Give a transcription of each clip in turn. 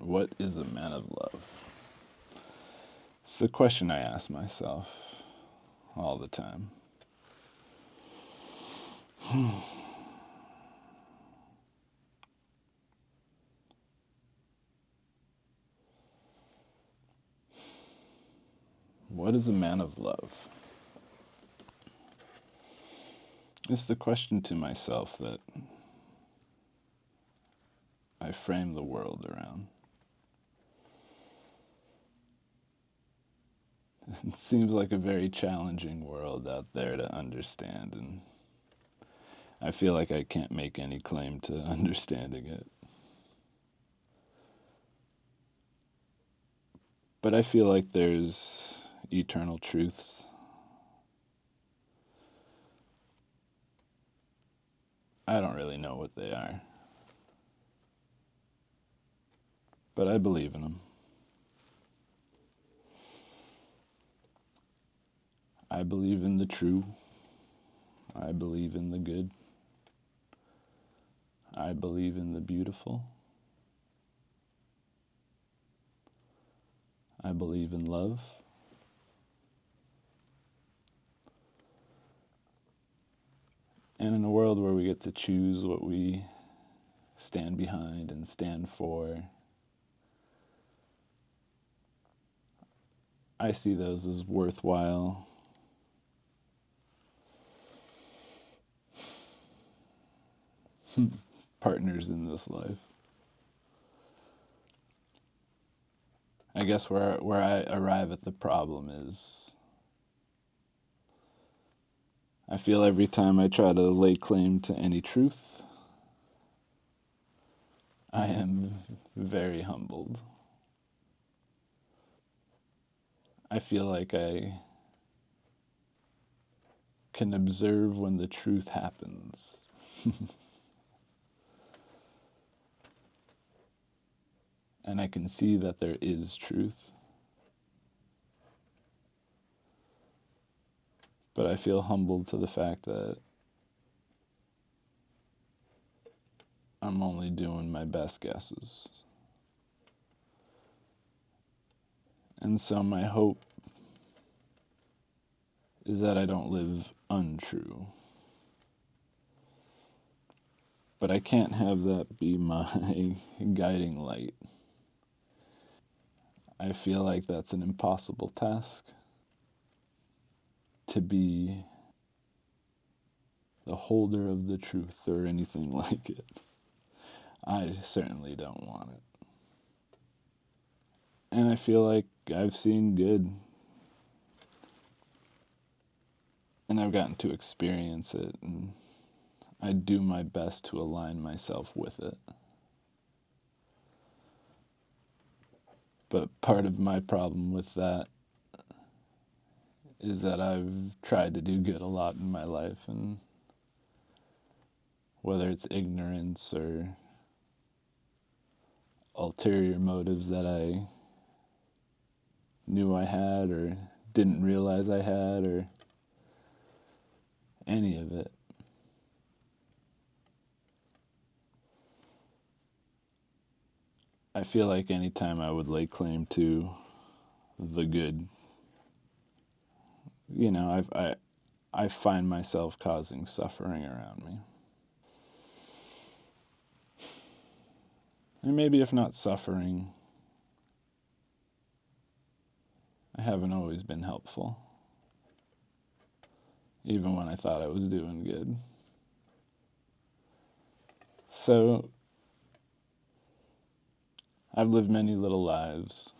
What is a man of love? It's the question I ask myself all the time. What is a man of love? It's the question to myself that I frame the world around. It seems like a very challenging world out there to understand, and I feel like I can't make any claim to understanding it. But I feel like there's eternal truths. I don't really know what they are, but I believe in them. I believe in the true. I believe in the good. I believe in the beautiful. I believe in love. And in a world where we get to choose what we stand behind and stand for, I see those as worthwhile partners in this life. I guess where I arrive at the problem is I feel every time I try to lay claim to any truth, I am very humbled. I feel like I can observe when the truth happens. And I can see that there is truth. But I feel humbled to the fact that I'm only doing my best guesses. And so my hope is that I don't live untrue. But I can't have that be my guiding light. I feel like that's an impossible task, to be the holder of the truth or anything like it. I certainly don't want it. And I feel like I've seen good, and I've gotten to experience it, and I do my best to align myself with it. But part of my problem with that is that I've tried to do good a lot in my life, and whether it's ignorance or ulterior motives that I knew I had or didn't realize I had, or any of it, I feel like anytime I would lay claim to the good, I find myself causing suffering around me. And maybe if not suffering, I haven't always been helpful, even when I thought I was doing good. So, I've lived many little lives.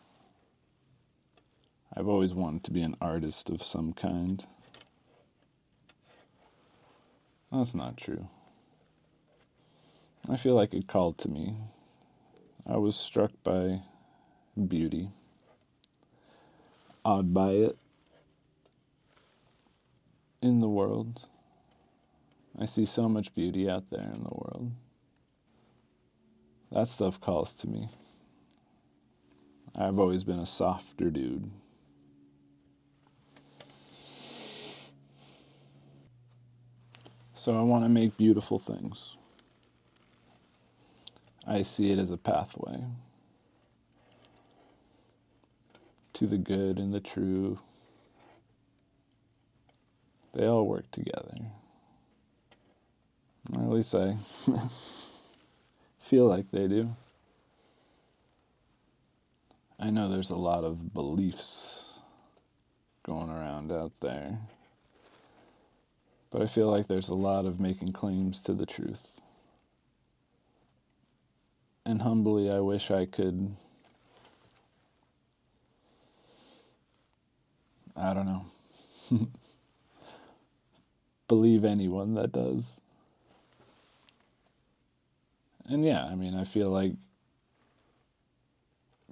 I've always wanted to be an artist of some kind. That's not true. I feel like it called to me. I was struck by beauty, awed by it in the world. I see so much beauty out there in the world. That stuff calls to me. I've always been a softer dude. So I want to make beautiful things. I see it as a pathway. to the good and the true, they all work together. Or at least I feel like they do. I know there's a lot of beliefs going around out there, but I feel like there's a lot of making claims to the truth. And humbly, I wish I could, I don't know, believe anyone that does. And yeah, I mean, I feel like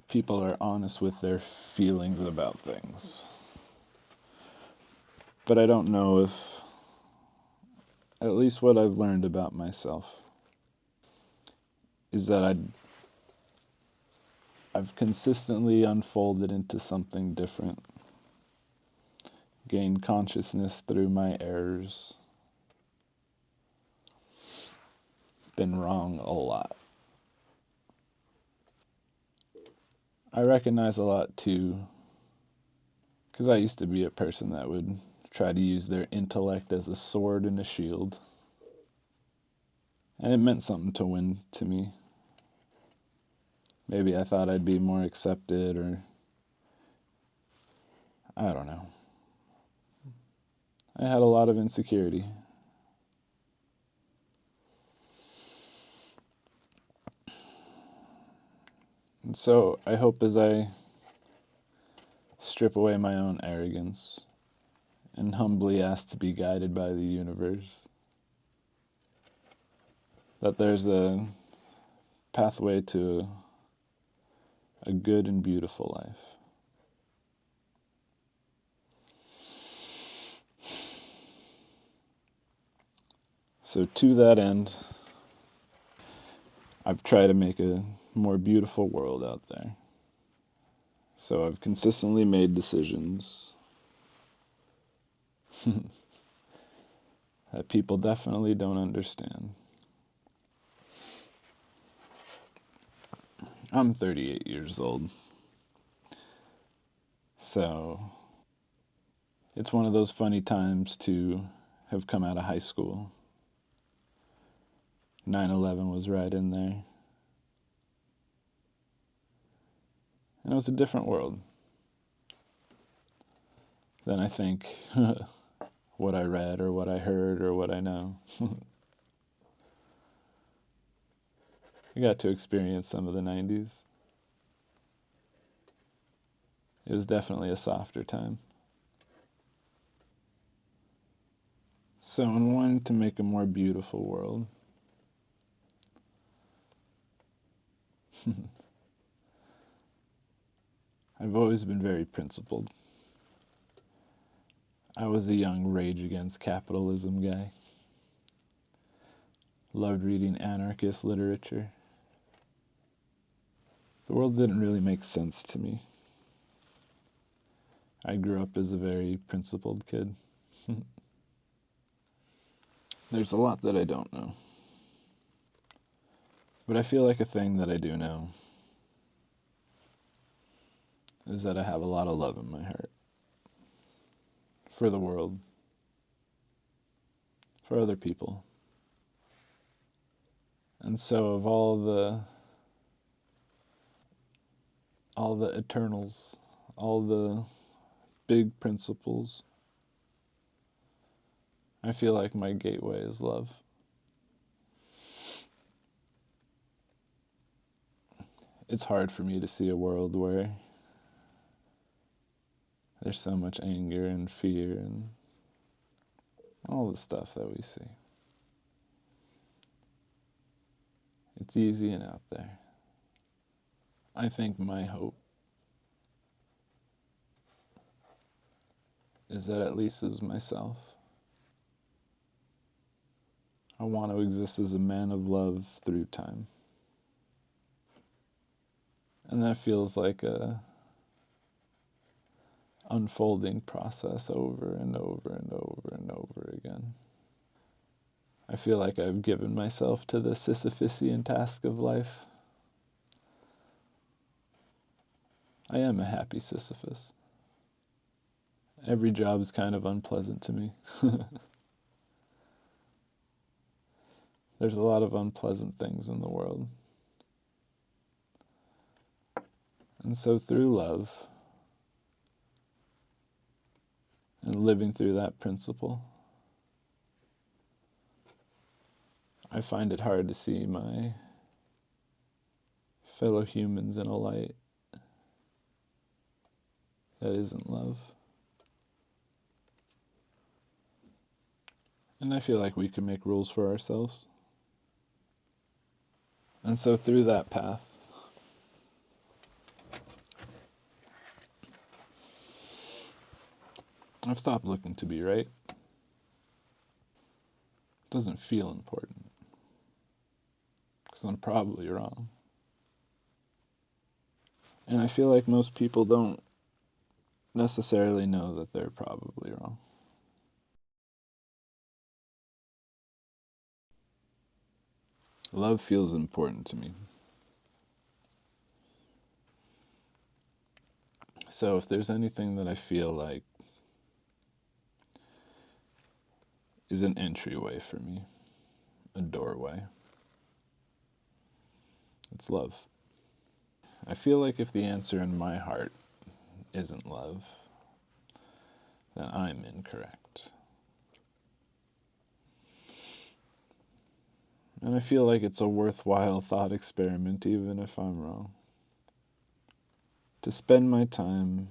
people are honest with their feelings about things. But I don't know if, at least what I've learned about myself, is that I've consistently unfolded into something different, gained consciousness through my errors, been wrong a lot. I recognize a lot too, because I used to be a person that would try to use their intellect as a sword and a shield. And it meant something to win to me. Maybe I thought I'd be more accepted, or I don't know. I had a lot of insecurity. And so I hope as I strip away my own arrogance and humbly ask to be guided by the universe, that there's a pathway to a good and beautiful life. So to that end, I've tried to make a more beautiful world out there. So I've consistently made decisions that people definitely don't understand. I'm 38 years old. So it's one of those funny times to have come out of high school. 9/11 was right in there. And it was a different world than I think what I read or what I heard or what I know. I got to experience some of the 90s. It was definitely a softer time. So in wanting to make a more beautiful world, I've always been very principled. I was a young Rage Against Capitalism guy. Loved reading anarchist literature. The world didn't really make sense to me. I grew up as a very principled kid. There's a lot that I don't know. But I feel like a thing that I do know is that I have a lot of love in my heart. For the world. For other people. And so of all the eternals, all the big principles, I feel like my gateway is love. It's hard for me to see a world where there's so much anger and fear and all the stuff that we see. It's easy and out there. I think my hope is that at least as myself, I want to exist as a man of love through time. And that feels like a unfolding process over and over and over and over again. I feel like I've given myself to the Sisyphusian task of life. I am a happy Sisyphus. Every job is kind of unpleasant to me. There's a lot of unpleasant things in the world. And so through love and living through that principle, I find it hard to see my fellow humans in a light that isn't love. And I feel like we can make rules for ourselves. And so through that path, I've stopped looking to be right. It doesn't feel important, because I'm probably wrong. And I feel like most people don't necessarily know that they're probably wrong. Love feels important to me. So if there's anything that I feel like is an entryway for me, a doorway, it's love. I feel like if the answer in my heart isn't love, then I'm incorrect. And I feel like it's a worthwhile thought experiment, even if I'm wrong, to spend my time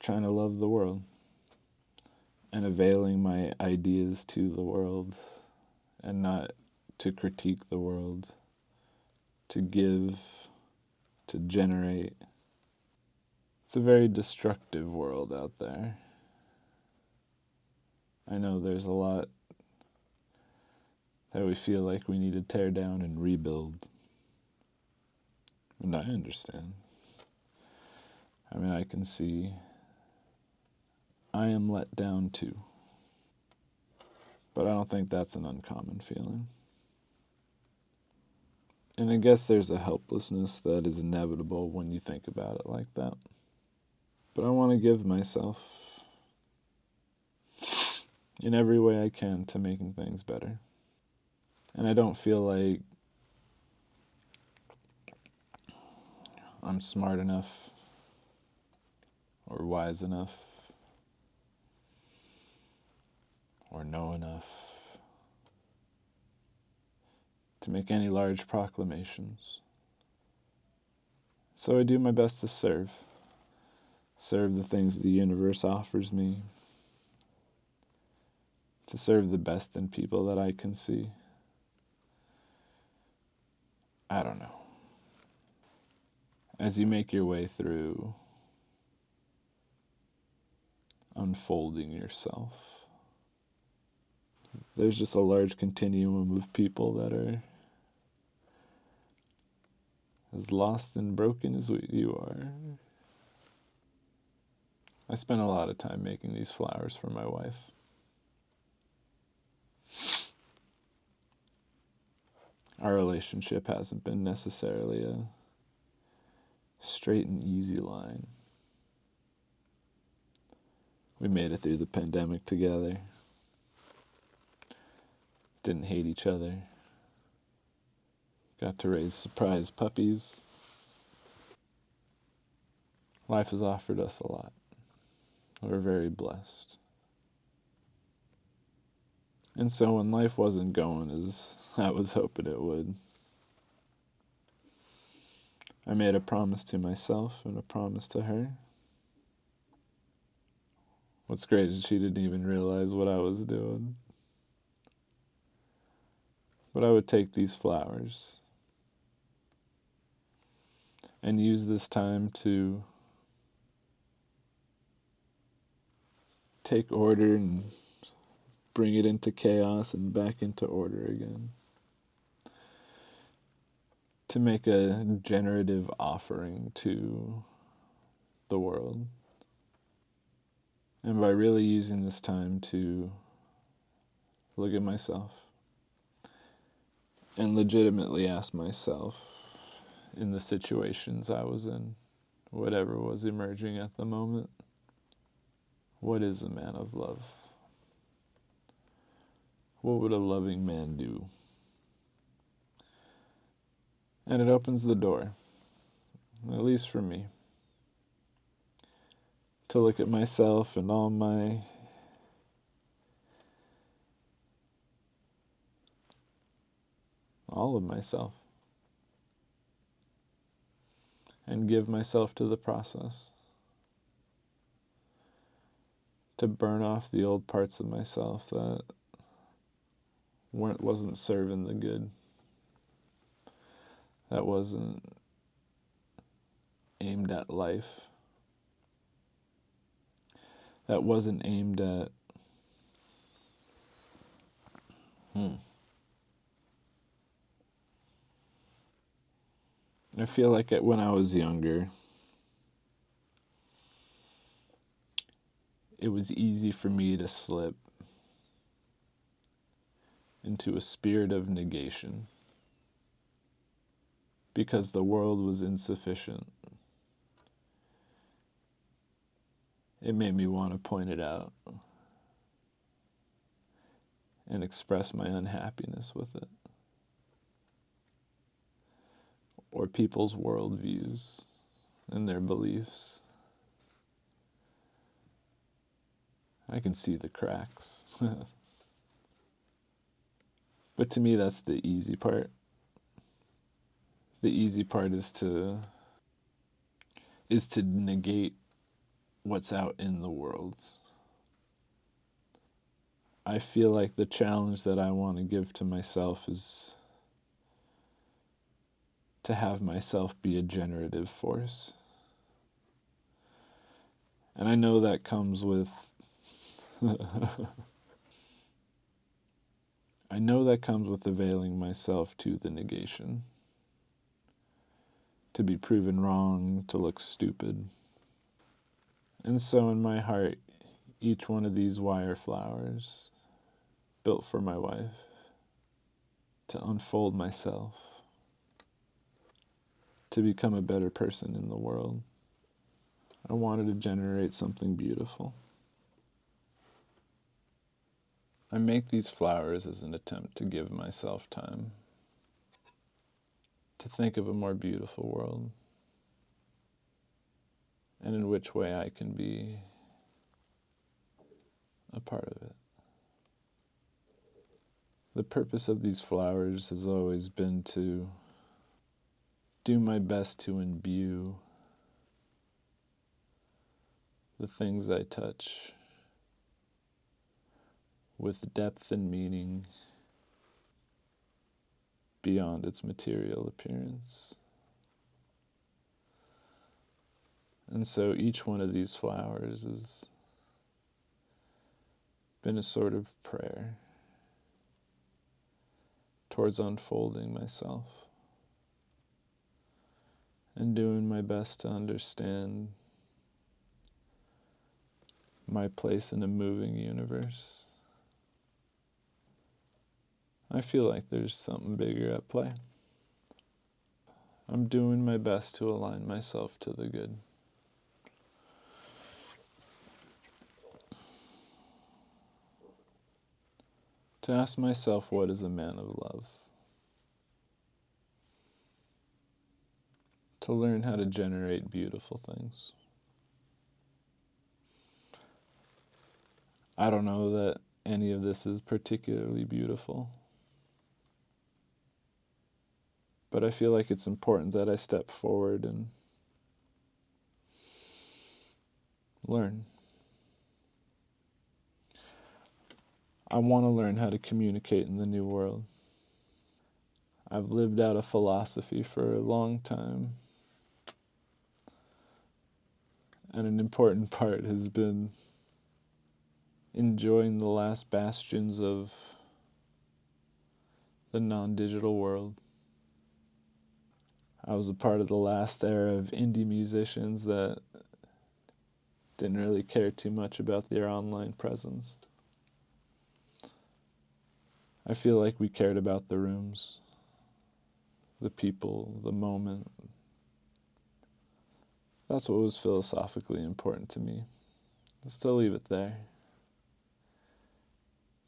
trying to love the world and availing my ideas to the world and not to critique the world, to give, to generate. It's a very destructive world out there. I know there's a lot that we feel like we need to tear down and rebuild. And I understand. I mean, I can see I am let down too. But I don't think that's an uncommon feeling. And I guess there's a helplessness that is inevitable when you think about it like that. But I want to give myself in every way I can to making things better. And I don't feel like I'm smart enough or wise enough or know enough to make any large proclamations. So I do my best to serve the things the universe offers me, to serve the best in people that I can see. I don't know. As you make your way through unfolding yourself, there's just a large continuum of people that are as lost and broken as you are. I spent a lot of time making these flowers for my wife. Our relationship hasn't been necessarily a straight and easy line. We made it through the pandemic together. Didn't hate each other. Got to raise surprise puppies. Life has offered us a lot. We're very blessed. And so when life wasn't going as I was hoping it would, I made a promise to myself and a promise to her. What's great is she didn't even realize what I was doing. But I would take these flowers and use this time to take order and bring it into chaos and back into order again. To make a generative offering to the world. And by really using this time to look at myself and legitimately ask myself in the situations I was in, whatever was emerging at the moment. What is a man of love? What would a loving man do? And it opens the door, at least for me, to look at myself and all of myself, and give myself to the process, to burn off the old parts of myself that wasn't serving the good, that wasn't aimed at life, that wasn't aimed at I feel like when I was younger, it was easy for me to slip into a spirit of negation because the world was insufficient. It made me want to point it out and express my unhappiness with it, or people's worldviews and their beliefs. I can see the cracks. But to me, that's the easy part. The easy part is to negate what's out in the world. I feel like the challenge that I want to give to myself is to have myself be a generative force. And I know that comes with availing myself to the negation, to be proven wrong, to look stupid. And so in my heart, each one of these wire flowers, built for my wife, to unfold myself, to become a better person in the world. I wanted to generate something beautiful. I make these flowers as an attempt to give myself time to think of a more beautiful world, and in which way I can be a part of it. The purpose of these flowers has always been to do my best to imbue the things I touch with depth and meaning beyond its material appearance. And so each one of these flowers has been a sort of prayer towards unfolding myself and doing my best to understand my place in a moving universe. I feel like there's something bigger at play. I'm doing my best to align myself to the good. To ask myself, what is a man of love? To learn how to generate beautiful things. I don't know that any of this is particularly beautiful, but I feel like it's important that I step forward and learn. I want to learn how to communicate in the new world. I've lived out a philosophy for a long time, and an important part has been enjoying the last bastions of the non-digital world. I was a part of the last era of indie musicians that didn't really care too much about their online presence. I feel like we cared about the rooms, the people, the moment, That's what was philosophically important to me. Just to leave it there.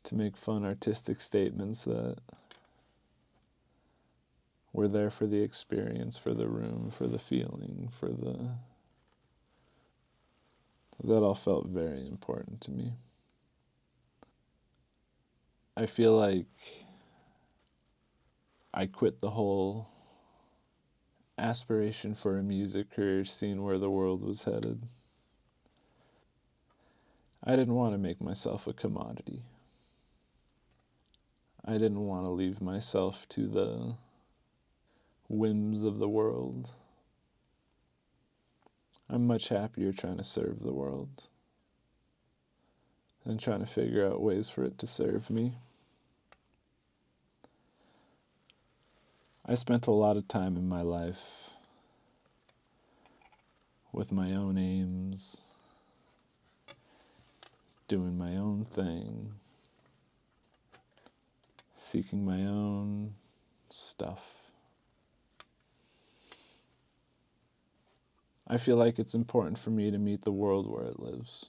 To make fun, artistic statements that were there for the experience, for the room, for the feeling, for the... That all felt very important to me. I feel like I quit the whole aspiration for a music career, seeing where the world was headed. I didn't want to make myself a commodity. I didn't want to leave myself to the whims of the world. I'm much happier trying to serve the world than trying to figure out ways for it to serve me. I spent a lot of time in my life with my own aims, doing my own thing, seeking my own stuff. I feel like it's important for me to meet the world where it lives.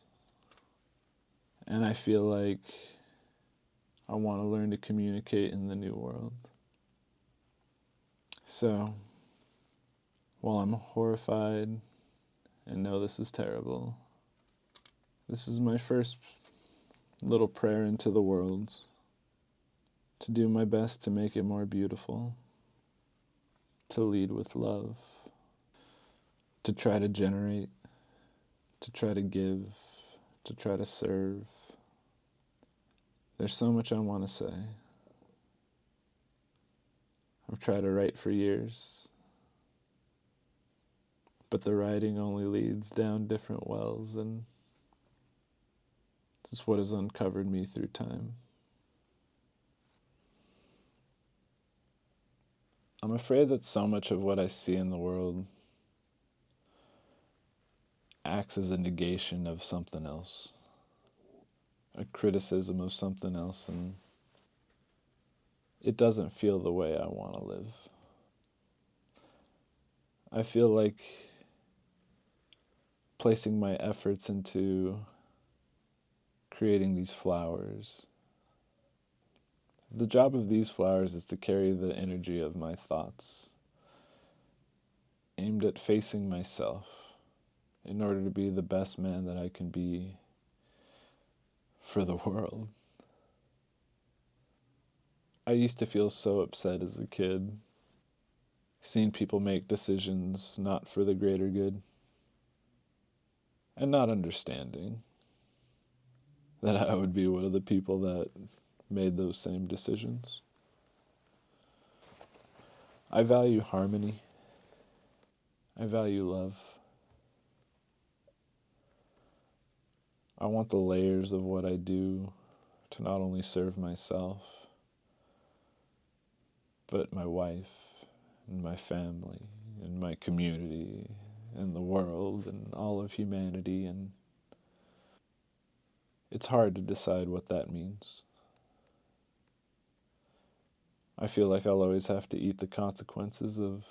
And I feel like I want to learn to communicate in the new world. So, while I'm horrified and know this is terrible, this is my first little prayer into the world, to do my best to make it more beautiful, to lead with love, to try to generate, to try to give, to try to serve. There's so much I want to say. I've tried to write for years, but the writing only leads down different wells, and this is what has uncovered me through time. I'm afraid that so much of what I see in the world acts as a negation of something else, a criticism of something else, and it doesn't feel the way I want to live. I feel like placing my efforts into creating these flowers. The job of these flowers is to carry the energy of my thoughts, aimed at facing myself, in order to be the best man that I can be for the world. I used to feel so upset as a kid, seeing people make decisions not for the greater good, and not understanding that I would be one of the people that made those same decisions. I value harmony. I value love. I want the layers of what I do to not only serve myself, but my wife and my family and my community and the world and all of humanity. And it's hard to decide what that means. I feel like I'll always have to eat the consequences of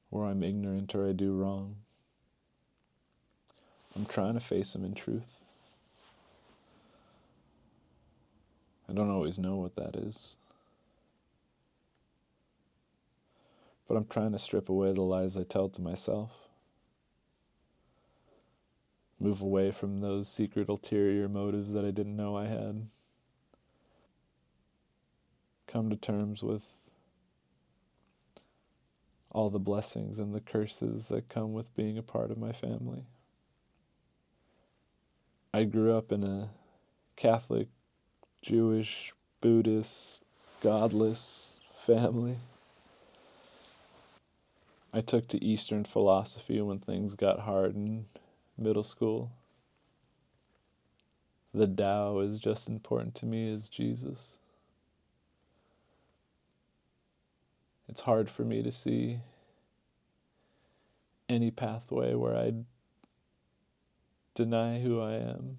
where I'm ignorant or I do wrong. I'm trying to face them in truth. I don't always know what that is. But I'm trying to strip away the lies I tell to myself. Move away from those secret ulterior motives that I didn't know I had. Come to terms with all the blessings and the curses that come with being a part of my family. I grew up in a Catholic, Jewish, Buddhist, godless family. I took to Eastern philosophy when things got hard in middle school. The Tao is just important to me as Jesus. It's hard for me to see any pathway where I'd deny who I am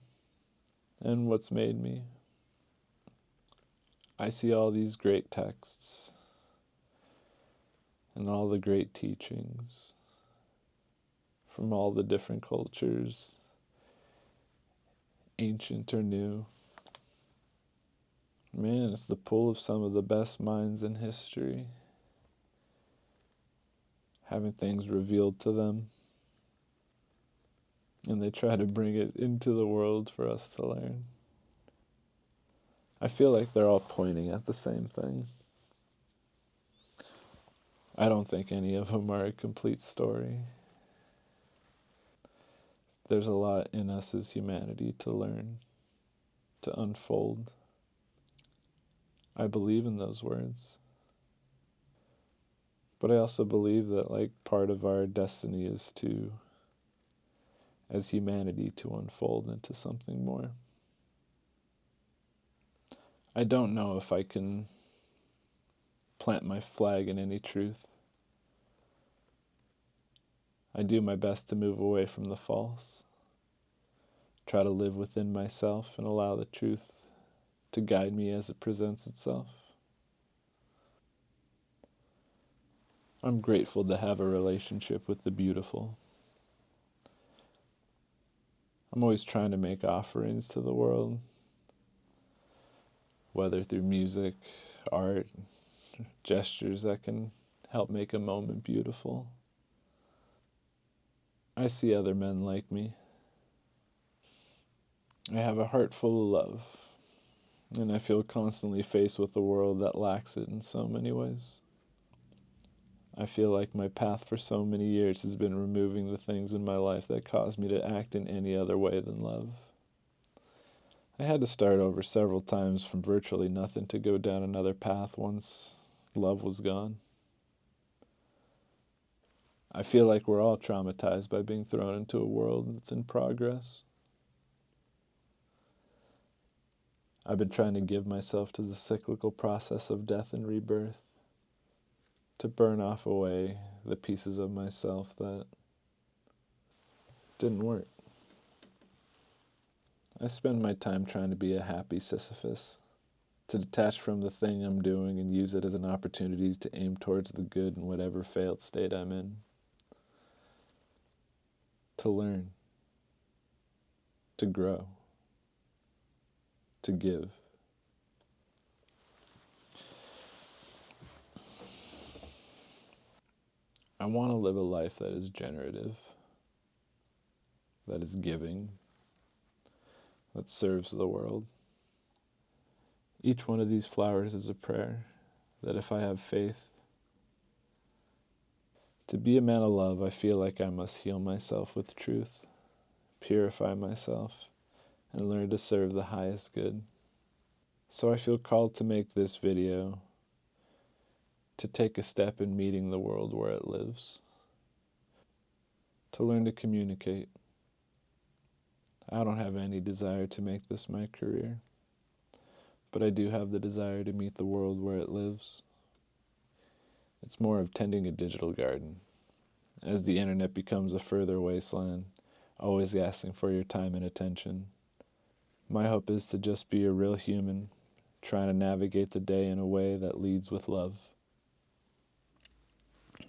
and what's made me. I see all these great texts and all the great teachings, from all the different cultures, ancient or new. Man, it's the pull of some of the best minds in history, having things revealed to them, and they try to bring it into the world for us to learn. I feel like they're all pointing at the same thing. I don't think any of them are a complete story. There's a lot in us as humanity to learn, to unfold. I believe in those words. But I also believe that like part of our destiny is to, as humanity, to unfold into something more. I don't know if I can plant my flag in any truth. I do my best to move away from the false, try to live within myself and allow the truth to guide me as it presents itself. I'm grateful to have a relationship with the beautiful. I'm always trying to make offerings to the world, whether through music, art, gestures that can help make a moment beautiful. I see other men like me. I have a heart full of love, and I feel constantly faced with a world that lacks it in so many ways. I feel like my path for so many years has been removing the things in my life that caused me to act in any other way than love. I had to start over several times from virtually nothing to go down another path once love was gone. I feel like we're all traumatized by being thrown into a world that's in progress. I've been trying to give myself to the cyclical process of death and rebirth, to burn off away the pieces of myself that didn't work. I spend my time trying to be a happy Sisyphus, to detach from the thing I'm doing and use it as an opportunity to aim towards the good in whatever failed state I'm in. To learn, to grow, to give. I want to live a life that is generative, that is giving, that serves the world. Each one of these flowers is a prayer that if I have faith, to be a man of love, I feel like I must heal myself with truth, purify myself, and learn to serve the highest good. So I feel called to make this video, to take a step in meeting the world where it lives, to learn to communicate. I don't have any desire to make this my career, but I do have the desire to meet the world where it lives. It's more of tending a digital garden, as the internet becomes a further wasteland, always asking for your time and attention. My hope is to just be a real human, trying to navigate the day in a way that leads with love.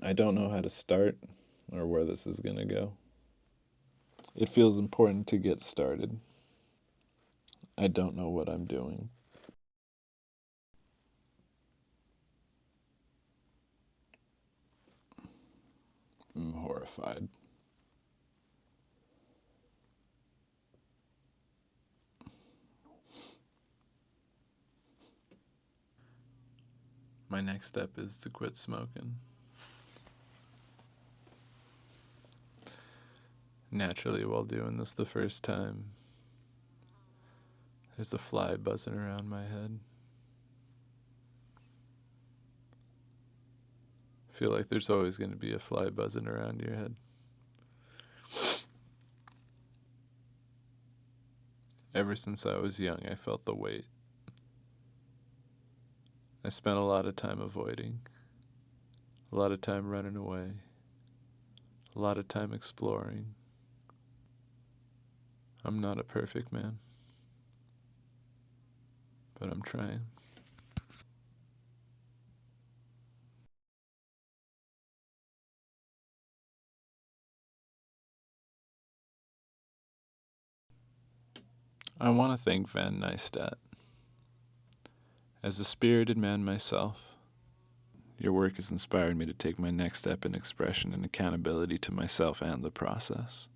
I don't know how to start or where this is going to go. It feels important to get started. I don't know what I'm doing. I'm horrified. My next step is to quit smoking. Naturally, while doing this the first time, there's a fly buzzing around my head. I feel like there's always going to be a fly buzzing around your head. Ever since I was young, I felt the weight. I spent a lot of time avoiding, a lot of time running away, a lot of time exploring. I'm not a perfect man, but I'm trying. I want to thank Van Neistat. As a spirited man myself, your work has inspired me to take my next step in expression and accountability to myself and the process.